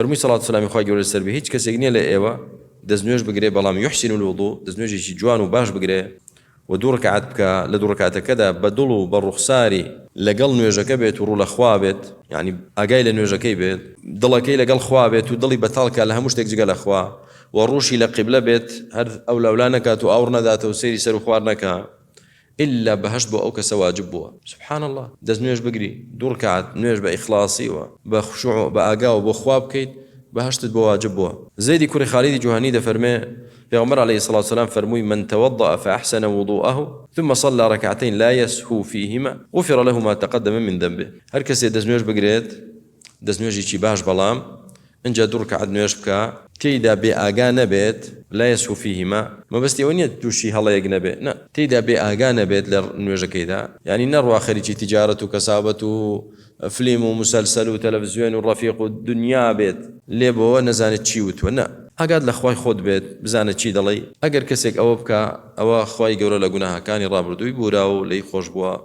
فرمي صلاة والسلام إخوة جوري السربي هيج كسيجني لإيوة دزنوش بقري بلام يحسن الوضوء دزنوش يشي جوان وباش بقري ودور ركعت بك لدور ركعت كذا بدلوا بالرخساري لقل نوجك بيت ورول خوابت يعني أجايل نوجك بيت ضلكي لقل خوابت وضلي بتالك لها مش تجي قال أخوا وروشي لقبلة بيت هذا أولانك تأورنا ذات وسيري سر خوارنك إلا بهشت بو أو كسواجب بو سبحان الله دز نوج بقري دور ركعت نوج بإخلاصي وبخشوع بأجا وبخواب كيد بهشت بواجب بو زيد كوري خالد جهاني ده فرمي پیغمبر عليه الصلاة والسلام فرموي من توضأ فأحسن وضوءه ثم صلى ركعتين لا يسهو فيهما غفر له ما تقدم من ذنبه هر کسی دزنوش بگرید دزنوشی چی باش بلام انجا دور ركعت نوش بكا تيدا بآقا نبيت لا يسهو فيهما ما بس يونية توشي هلا يجنبه لا تيدا بآقا نبيت لنوجا كيدا يعني نروى خارجي تجارة وكسابة فيلم ومسلسل وتلفزيون والرفيق والدنيا بيت ليبو نزانت تشيوت ونا أقعد لأخوي خود بيت بزانت شي دلي أقر كسيك أو بكا أو أخوي جورا لقناها كاني رابردو يبوراو لي خوش بوا